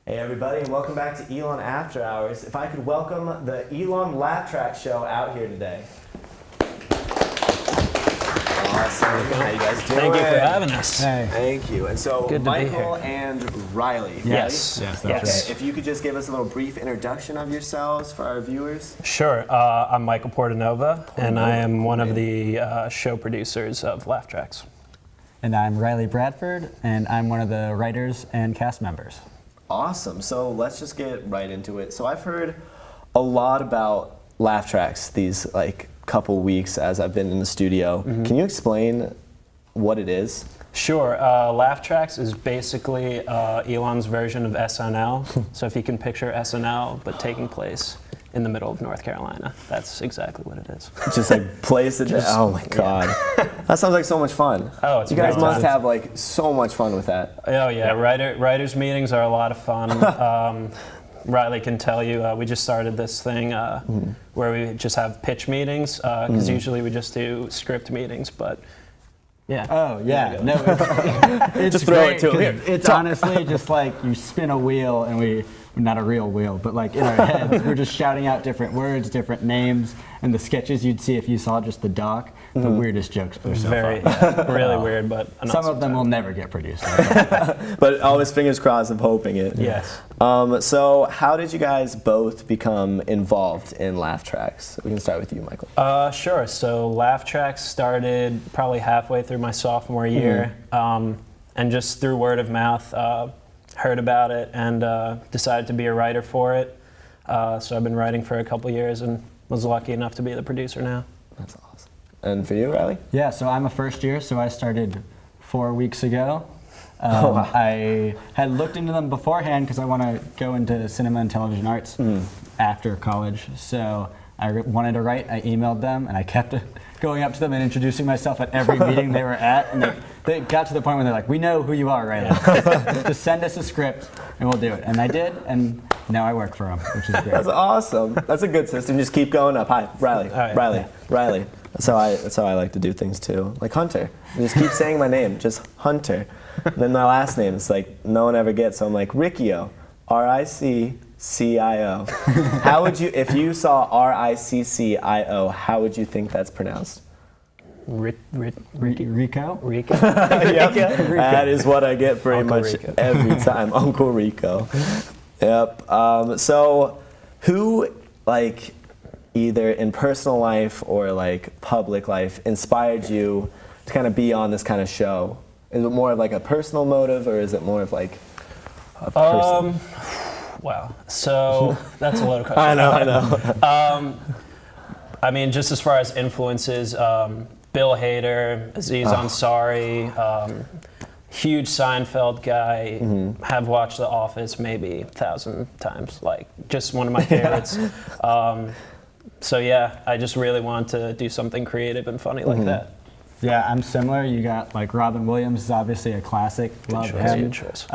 Hey everybody, and welcome back to Elon After Hours. If I could welcome the Elon Laugh Track Show out here today. Awesome. How you guys doing? Thank you for having us. Hey. Thank you. And so, Good to be Michael here. and Riley. Yes. Yes, that's Okay, if you could just give us a little brief introduction of yourselves for our viewers. Sure. I'm Michael Portanova, and I am one of the show producers of Laugh Tracks. And I'm Riley Bradford, and I'm one of the writers and cast members. Awesome. So let's just get right into it. So I've heard a lot about Laugh Tracks these couple weeks as I've been in the studio. Mm-hmm. Can you explain what it is? Sure. Laugh Tracks is basically Elon's version of SNL. So if you can picture SNL, but taking place in the middle of North Carolina, that's exactly what it is. Just place it. Oh my God, that sounds like so much fun. Oh, it's you guys great must time. have so much fun with that. Oh yeah, writers meetings are a lot of fun. Riley can tell you, we just started this thing where we just have pitch meetings, because usually we just do script meetings, but yeah. Oh, yeah. No, it's Just throw great it to 'em. 'cause Here, It's honestly just like you spin a wheel and not a real wheel, but in our heads, we're just shouting out different words, different names, and the sketches you'd see if you saw just the doc, the weirdest jokes. But Really weird, but some of them will never get produced. But always fingers crossed of hoping it. Yes. So how did you guys both become involved in Laugh Tracks? We can start with you, Michael. Sure. So Laugh Tracks started probably halfway through my sophomore year, and just through word of mouth, heard about it and decided to be a writer for it. So I've been writing for a couple years and was lucky enough to be the producer now. That's awesome. And for you, Riley? Yeah, so I'm a first year, so I started 4 weeks ago. Wow. I had looked into them beforehand because I want to go into cinema and television arts after college. So I wanted to write. I emailed them, and I kept going up to them and introducing myself at every meeting they were at. And they got to the point where they're like, "We know who you are, Riley. Just send us a script, and we'll do it." And I did, and now I work for them, which is great. That's awesome. That's a good system. Just keep going up. Hi, Riley. Hi. Riley. Riley. That's how I like to do things too. Like Hunter. I just keep saying my name, just Hunter. And then my last name is no one ever gets. So I'm like Riccio, R-I-C-C-I-O. How would you, if you saw R-I-C-C-I-O, how would you think that's pronounced? Rico? Rico? Yep. That is what I get pretty Uncle much Rico. every time. Uncle Rico. Yep. So who, either in personal life or public life, inspired you to kind of be on this kind of show? Is it more of a personal motive, or is it more of a person? Wow. So that's a loaded question. I know. I mean, just as far as influences, Bill Hader, Aziz Ansari, huge Seinfeld guy, have watched The Office maybe 1,000 times, just one of my favorites. So yeah, I just really want to do something creative and funny like that. Yeah, I'm similar. You got Robin Williams is obviously a classic. Love him. Good choice.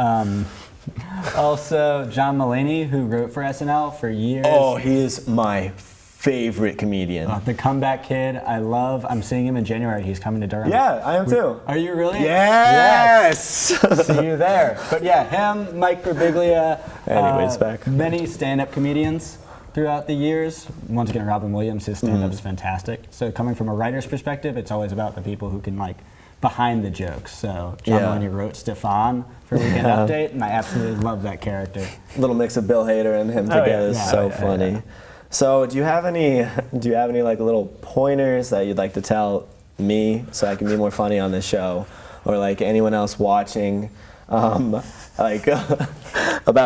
Also, John Mulaney, who wrote for SNL for years. Oh, he is my favorite comedian. The comeback kid. I'm seeing him in January. He's coming to Durham. Yeah, I am too. Are you really? Yes! See you there. But yeah, him, Mike Birbiglia. Anyways, back. Many stand-up comedians throughout the years. Once again, Robin Williams, his stand-up is fantastic. So coming from a writer's perspective, it's always about the people who can behind the jokes. So John Mulaney wrote Stefan for Weekend Update, and I absolutely love that character. Little mix of Bill Hader and him together is so funny. Yeah. So do you have any little pointers that you'd like to tell me so I can be more funny on this show, or anyone else watching, about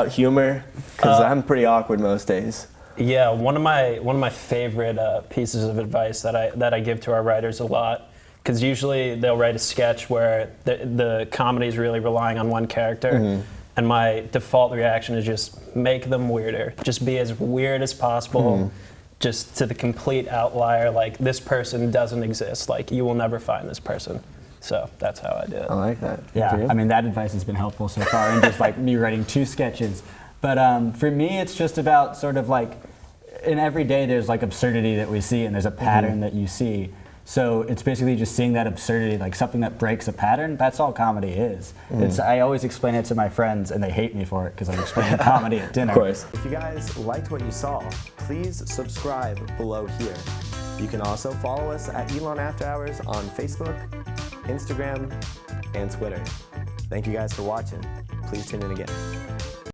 humor? Because I'm pretty awkward most days. Yeah, one of my favorite pieces of advice that I give to our writers a lot, because usually they'll write a sketch where the comedy is really relying on one character, and my default reaction is just make them weirder. Just be as weird as possible, just to the complete outlier. This person doesn't exist. You will never find this person. So that's how I do it. I like that. Yeah, I mean, that advice has been helpful so far, and just me writing 2 sketches. But for me, it's just about in every day there's absurdity that we see, and there's a pattern that you see. So it's basically just seeing that absurdity, like something that breaks a pattern. That's all comedy is. I always explain it to my friends, and they hate me for it because I'm explaining comedy at dinner. Of course. If you guys liked what you saw, please subscribe below here. You can also follow us at Elon After Hours on Facebook, Instagram, and Twitter. Thank you guys for watching. Please tune in again.